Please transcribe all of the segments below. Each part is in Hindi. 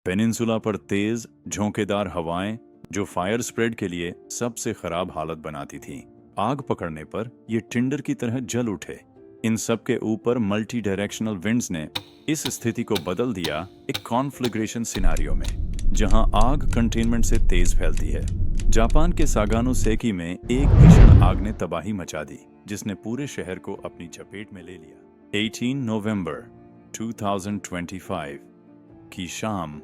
पेनिनसुला पर तेज झोंकेदार हवाएं जो फायर स्प्रेड के लिए सबसे खराब हालत बनाती थीं। आग पकड़ने पर ये टिंडर की तरह जल उठे। इन सब के ऊपर मल्टी डायरेक्शनल विंड्स ने इस स्थिति को बदल दिया एक कॉन्फ्लिग्रेशन सिनारियो में, जहां आग कंटेनमेंट से तेज फैलती है। जापान के सागानो सेकी में एक भीषण आग ने तबाही मचा दी, जिसने पूरे शहर को अपनी चपेट में ले लिया। 18 नवंबर 2025 की शाम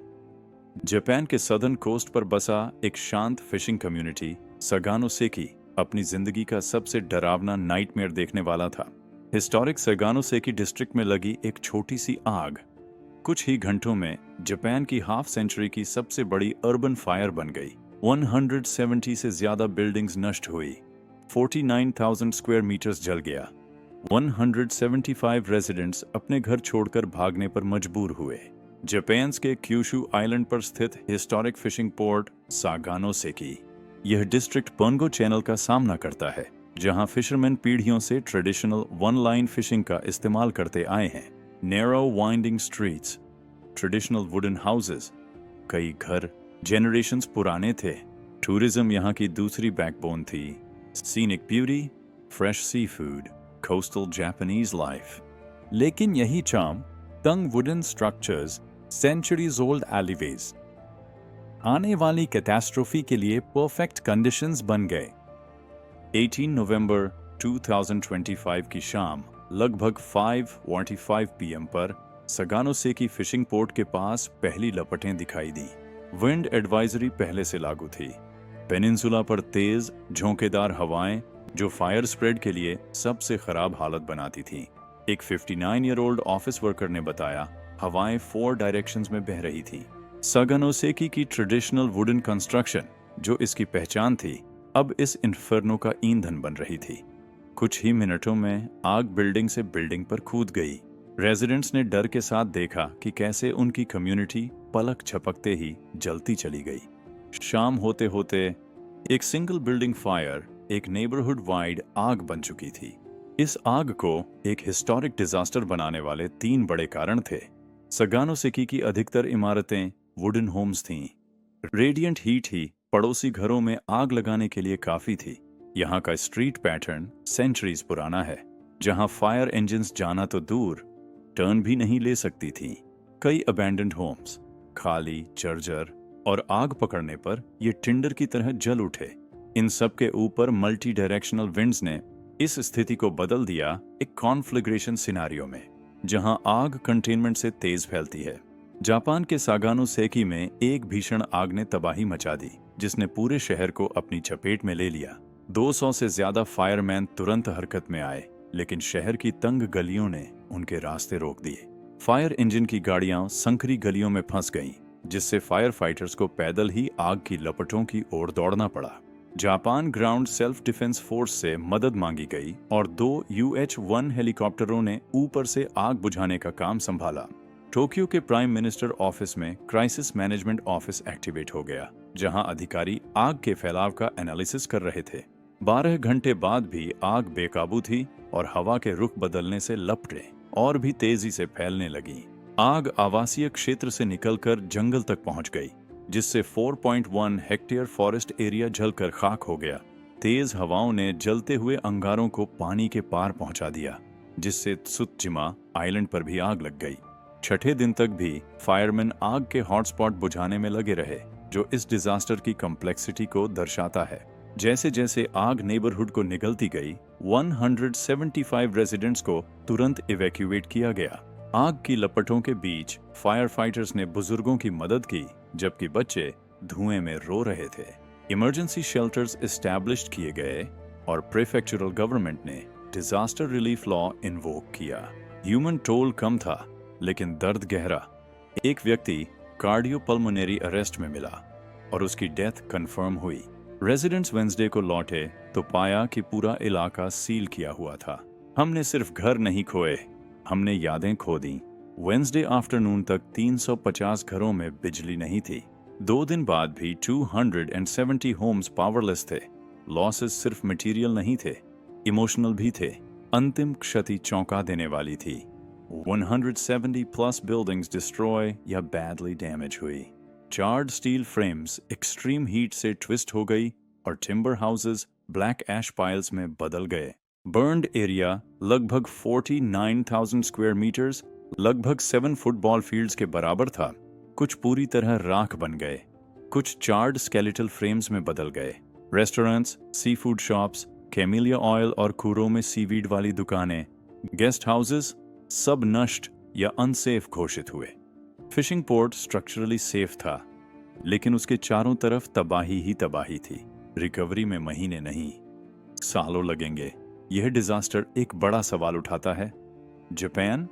जापान के सदर्न कोस्ट पर बसा एक शांत फिशिंग कम्युनिटी सगानो सेकी अपनी जिंदगी का सबसे डरावना नाइटमेयर देखने वाला था। हिस्टोरिक सगानो सेकी डिस्ट्रिक्ट में लगी एक छोटी सी आग कुछ ही घंटों में जापान की हाफ सेंचुरी की सबसे बड़ी अर्बन फायर बन गई। 170 से ज्यादा बिल्डिंग्स नष्ट हुई, 49,000 स्क्वायर मीटर्स जल गया। 175 रेजिडेंट्स अपने घर छोड़कर भागने पर मजबूर हुए। जापान के क्यूशू आइलैंड पर स्थित हिस्टोरिक फिशिंग पोर्ट सागानो सेकी, यह डिस्ट्रिक्ट पोंगो चैनल का सामना करता है, जहां फिशरमैन पीढ़ियों से ट्रेडिशनल वन लाइन फिशिंग का इस्तेमाल करते आए हैं। Narrow winding streets, traditional wooden houses, कई घर जेनरेशंस पुराने थे। टूरिज्म यहाँ की दूसरी बैकबोन थी। Scenic beauty, fresh sea food, coastal Japanese life. लेकिन यही चार्म, तंग वुडन स्ट्रक्चर्स, सेंचुरीज ओल्ड एलिवेज आने वाली कैटास्ट्रोफी के लिए परफेक्ट कंडीशंस बन गए। 18 नवंबर 2025 की शाम लगभग 5:45 PM पर सगानो सेकी फिशिंग पोर्ट के पास पहली लपटें दिखाई दी। विंड एडवाइजरी पहले से लागू थी। पेनिनसुला पर तेज झोंकेदार हवाएं जो फायर स्प्रेड के लिए सबसे खराब हालत बनाती थीं। एक 59 ईयर ओल्ड ऑफिस वर्कर ने बताया, हवाएं 4 डायरेक्शंस में बह रही थी। सगानो सेकी की ट्रेडिशनल वुडन कंस्ट्रक्शन जो इसकी पहचान थी, अब इस इन्फर्नो का ईंधन बन रही थी। कुछ ही मिनटों में आग बिल्डिंग से बिल्डिंग पर कूद गई। रेजिडेंट्स ने डर के साथ देखा कि कैसे उनकी कम्युनिटी पलक झपकते ही जलती चली गई। शाम होते होते एक सिंगल बिल्डिंग फायर एक नेबरहुड वाइड आग बन चुकी थी। इस आग को एक हिस्टोरिक डिजास्टर बनाने वाले 3 बड़े कारण थे। सगानो सेकी की अधिकतर इमारतें वुडन होम्स थीं। रेडिएंट हीट ही पड़ोसी घरों में आग लगाने के लिए काफी थी। यहाँ का स्ट्रीट पैटर्न सेंचुरीज पुराना है, जहाँ फायर इंजन्स जाना तो दूर टर्न भी नहीं ले सकती थी। कई अबैंडन्ड होम्स खाली, जर्जर और आग पकड़ने पर ये टिंडर की तरह जल उठे। इन सब के ऊपर मल्टी डायरेक्शनल विंड्स ने इस स्थिति को बदल दिया एक कॉन्फ्लिग्रेशन सिनारियो में, जहां आग कंटेनमेंट से तेज फैलती है। जापान के सागानो सेकी में एक भीषण आग ने तबाही मचा दी, जिसने पूरे शहर को अपनी चपेट में ले लिया। 200 से ज्यादा फायरमैन तुरंत हरकत में आए, लेकिन शहर की तंग गलियों ने उनके रास्ते रोक दिए। फायर इंजन की गाड़ियां संकरी गलियों में फंस गईं, जिससे फायर फाइटर्स को पैदल ही आग की लपटों की ओर दौड़ना पड़ा। Japan ground self defence force से मदद मांगी गई और 2 UH-1 हेलीकॉप्टरों ने ऊपर से आग बुझाने का काम संभाला। टोक्यो के प्राइम मिनिस्टर ऑफिस में क्राइसिस मैनेजमेंट ऑफिस एक्टिवेट हो गया, जहां अधिकारी आग के फैलाव का एनालिसिस कर रहे थे। 12 घंटे बाद भी आग बेकाबू थी और हवा के रुख बदलने से लपटें और भी तेजी से फैलने लगी। आग आवासीय क्षेत्र से निकलकर जंगल तक पहुंच गई, जिससे 4.1 हेक्टेयर फॉरेस्ट एरिया जलकर खाक हो गया। तेज हवाओं ने जलते हुए अंगारों को पानी के पार पहुंचा दिया, जिससे त्सुत्शिमा आइलैंड पर भी आग लग गई। छठे दिन तक भी फायरमैन आग के हॉटस्पॉट बुझाने में लगे रहे, जो इस डिजास्टर की कॉम्प्लेक्सिटी को दर्शाता है। जैसे जैसे आग नेबरहुड को निगलती गई, 175 रेजिडेंट्स को तुरंत इवैक्यूएट किया गया। आग की लपटों के बीच फायर फाइटर्स ने बुजुर्गों की मदद की, जबकि बच्चे धुएं में रो रहे थे। इमरजेंसी शेल्टर्स एस्टैब्लिश किए गए और प्रेफेक्चरल गवर्नमेंट ने डिजास्टर रिलीफ लॉ इन्वोक किया। ह्यूमन टोल कम था, लेकिन दर्द गहरा। एक व्यक्ति कार्डियोपल्मोनरी अरेस्ट में मिला और उसकी डेथ कंफर्म हुई। रेजिडेंट्स वेंसडे को लौटे तो पाया कि पूरा इलाका सील किया हुआ था। हमने सिर्फ घर नहीं खोए, हमने यादें खो दी। वेंसडे आफ्टरनून तक 350 घरों में बिजली नहीं थी। 2 दिन बाद भी 270 होम्स पावरलेस थे। लॉसेस सिर्फ मटेरियल नहीं थे, इमोशनल भी थे। अंतिम क्षति चौंका देने वाली थी। 170 प्लस बिल्डिंग्स डिस्ट्रॉय या बैडली डैमेज हुई। Charred steel frames extreme heat से ट्विस्ट हो गई और timber houses black ash piles में बदल गए। बर्न्ड एरिया लगभग 49,000 स्क्वायर मीटर्स, लगभग 7 फुटबॉल फील्ड्स के बराबर था। कुछ पूरी तरह राख बन गए, कुछ चार्ड स्केलेटल फ्रेम्स में बदल गए। Restaurants, sea food shops, camellia oil और खूरों में सीवीड वाली दुकानें, गेस्ट हाउसेस सब नष्ट या अनसेफ घोषित हुए। फिशिंग पोर्ट स्ट्रक्चरली सेफ था, लेकिन उसके चारों तरफ तबाही ही तबाही थी। रिकवरी में महीने नहीं, सालों लगेंगे। यह डिजास्टर एक बड़ा सवाल उठाता है। जापान,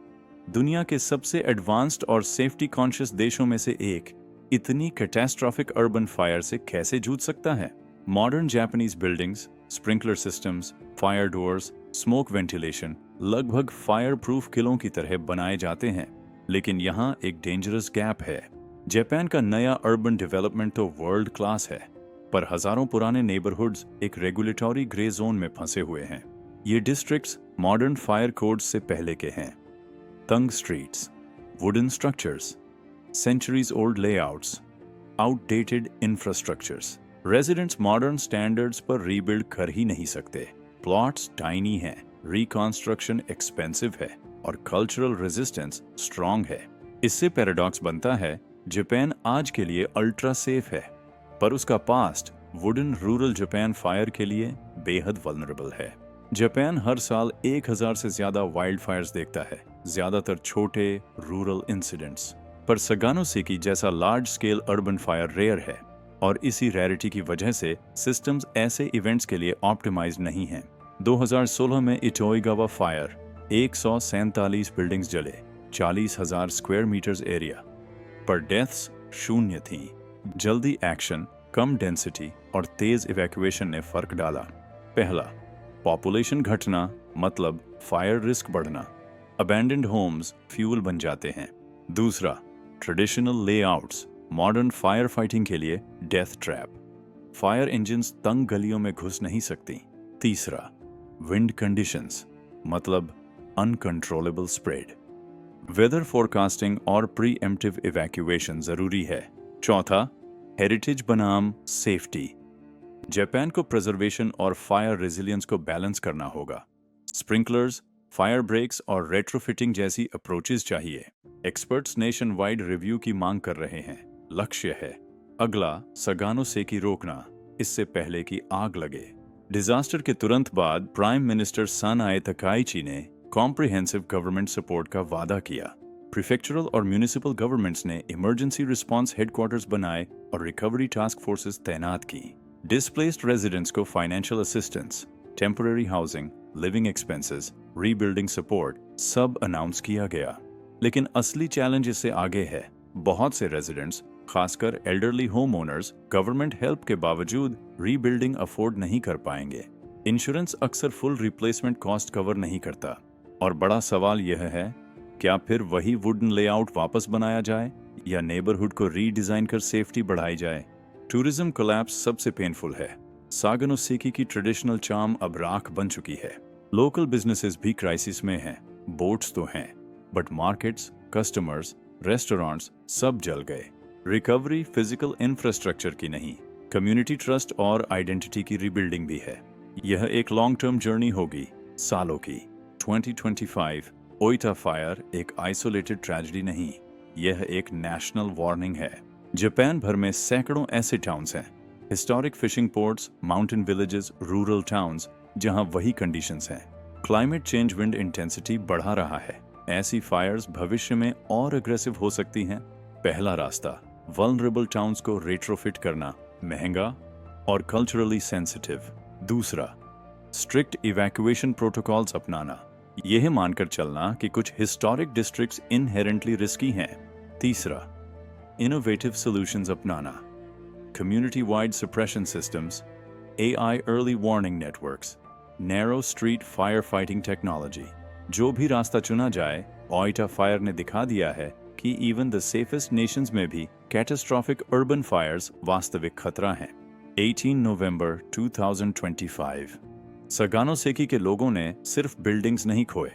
दुनिया के सबसे एडवांस्ड और सेफ्टी कॉन्शियस देशों में से एक, इतनी कैटास्ट्रॉफिक अर्बन फायर से कैसे जूझ सकता है? Modern Japanese buildings, sprinkler systems, fire doors, smoke ventilation लगभग फायर प्रूफ किलों की तरह बनाए जाते हैं, लेकिन यहाँ एक डेंजरस गैप है। जापान का नया अर्बन डेवलपमेंट तो वर्ल्ड क्लास है, पर हजारों पुराने नेबरहुड्स एक रेगुलेटरी ग्रे जोन में फंसे हुए हैं। ये डिस्ट्रिक्ट्स मॉडर्न फायर कोड्स से पहले के हैं। तंग streets, wooden structures, centuries old layouts, outdated infrastructures. Residents modern standards पर rebuild कर ही नहीं सकते। Plots tiny हैं, reconstruction expensive है और cultural resistance strong है। इससे पैराडॉक्स बनता है, जापान आज के लिए अल्ट्रा सेफ है, पर उसका past wooden rural Japan fire के लिए बेहद वल्नरेबल है। जापान हर साल 1000 से ज्यादा वाइल्ड फायर्स देखता है, ज्यादातर छोटे रूरल इंसिडेंट्स। पर सगानोसेकी जैसा large scale urban fire rare है और इसी रेयरिटी की वजह से सिस्टम्स ऐसे इवेंट्स के लिए ऑप्टिमाइज्ड नहीं हैं। 2016 में इटोइगावा फायर, 147 बिल्डिंग्स जले, 40,000 स्क्वायर मीटर्स एरिया, पर डेथ्स शून्य थी। जल्दी एक्शन, कम डेंसिटी और तेज इवैक्यूएशन ने फर्क डाला। पहला, पॉपुलेशन घटना मतलब फायर रिस्क बढ़ना, अबैंडन्ड होम्स फ्यूल बन जाते हैं। दूसरा, traditional layouts modern fire fighting के लिए डेथ ट्रैप, फायर इंजन्स तंग गलियों में घुस नहीं सकती। तीसरा, विंड कंडीशंस मतलब अनकंट्रोलेबल स्प्रेड, वेदर फोरकास्टिंग और प्री एम्प्टिव इवैक्यूएशन जरूरी है। चौथा, हेरिटेज बनाम सेफ्टी, जापान को प्रिजर्वेशन और फायर रेजिलियंस को बैलेंस करना होगा। स्प्रिंकलर्स, फायर ब्रेक्स और रेट्रोफिटिंग जैसी अप्रोचेस चाहिए। एक्सपर्ट्स नेशन वाइड रिव्यू की मांग कर रहे हैं। लक्ष्य है अगला सगानोसेकी रोकना, इससे पहले कि आग लगे। डिजास्टर के तुरंत बाद प्राइम मिनिस्टर सनाए तकाइची ने कॉम्प्रिहेंसिव गवर्नमेंट सपोर्ट का वादा किया। प्रीफेक्चरल और म्यूनिसिपल गवर्नमेंट्स ने इमरजेंसी रिस्पांस हेडक्वार्टर्स बनाए और रिकवरी टास्क फोर्सेस तैनात की। डिस्प्लेस्ड रेजिडेंट्स को financial assistance, temporary housing, living expenses, rebuilding support सब अनाउंस किया गया। लेकिन असली चैलेंज इससे आगे है। बहुत से रेजिडेंट्स, खासकर elderly home owners, government help के बावजूद रीबिल्डिंग अफोर्ड नहीं कर पाएंगे। इंश्योरेंस अक्सर फुल रिप्लेसमेंट कॉस्ट कवर नहीं करता। और बड़ा सवाल यह है, क्या फिर वही वुडन लेआउट वापस बनाया जाए या नेबरहुड को रीडिजाइन कर सेफ्टी बढ़ाई जाए? टूरिज्म कोलैप्स सबसे पेनफुल है। सागानोसेकी की ट्रेडिशनल चार्म अब राख बन चुकी है। लोकल बिजनेसेस भी क्राइसिस में हैं। बोट्स तो हैं, बट मार्केट्स, कस्टमर्स, रेस्टोरेंट्स सब जल गए। रिकवरी फिजिकल इंफ्रास्ट्रक्चर की नहीं, कम्युनिटी ट्रस्ट और आइडेंटिटी की रिबिल्डिंग भी है। यह एक लॉन्ग टर्म जर्नी होगी, सालों की। 2025 ओइटा फायर एक आइसोलेटेड ट्रेजेडी नहीं, यह एक नेशनल वार्निंग है। जापान भर में सैकड़ों ऐसे टाउन्स हैं, historic fishing ports, mountain villages, rural towns, जहां वही कंडीशंस हैं। क्लाइमेट चेंज विंड इंटेंसिटी बढ़ा रहा है। ऐसी फायर्स भविष्य में और अग्रेसिव हो सकती हैं। पहला रास्ता, वल्नरेबल टाउन्स को रेट्रोफिट करना, महंगा और कल्चरली सेंसिटिव। दूसरा, स्ट्रिक्ट इवैक्यूएशन प्रोटोकॉल्स अपनाना, यह मानकर चलना कि कुछ हिस्टोरिक डिस्ट्रिक्ट्स इनहेरेंटली रिस्की हैं। तीसरा, इनोवेटिव सॉल्यूशंस अपनाना, community wide suppression systems, AI early warning networks, narrow street fire fighting technology. जो भी रास्ता चुना जाए, ओइटा फायर ने दिखा दिया है कि इवन द सेफेस्ट नेशंस में भी कैटास्ट्रॉफिक अर्बन फायर्स वास्तविक खतरा हैं। 18 नवंबर 2025। सगानोसेकी के लोगों ने सिर्फ बिल्डिंग्स नहीं खोए,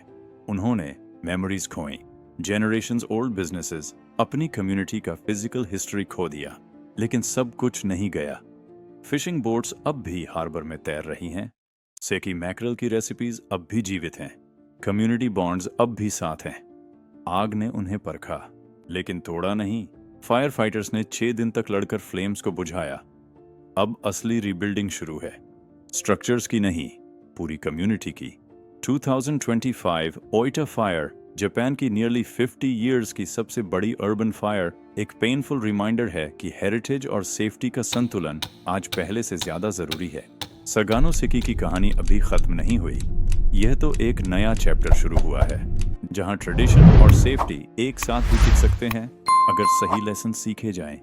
उन्होंने मेमोरीज खोई। जनरेशंस ओल्ड बिजनेसेस अपनी कम्युनिटी का फिजिकल हिस्ट्री खो दिया, लेकिन सब कुछ नहीं गया। फिशिंग बोट्स अब भी हार्बर में तैर रही हैं। सेकी मैकरल की रेसिपीज अब भी जीवित हैं। कम्युनिटी बॉन्ड्स अब भी साथ हैं। आग ने उन्हें परखा, लेकिन तोड़ा नहीं। फायर फाइटर्स ने 6 दिन तक लड़कर फ्लेम्स को बुझाया। अब असली रीबिल्डिंग शुरू है, स्ट्रक्चर्स की नहीं, पूरी कम्युनिटी की। 2025 ओइटा फायर, जापान की नियरली 50 इयर्स की सबसे बड़ी अर्बन फायर, एक पेनफुल रिमाइंडर है कि हेरिटेज और सेफ्टी का संतुलन आज पहले से ज्यादा जरूरी है। सगानो सेकी की कहानी अभी खत्म नहीं हुई। यह तो एक नया चैप्टर शुरू हुआ है, जहां ट्रेडिशन और सेफ्टी एक साथ भी टिक सकते हैं अगर सही लेसन सीखे जाएं।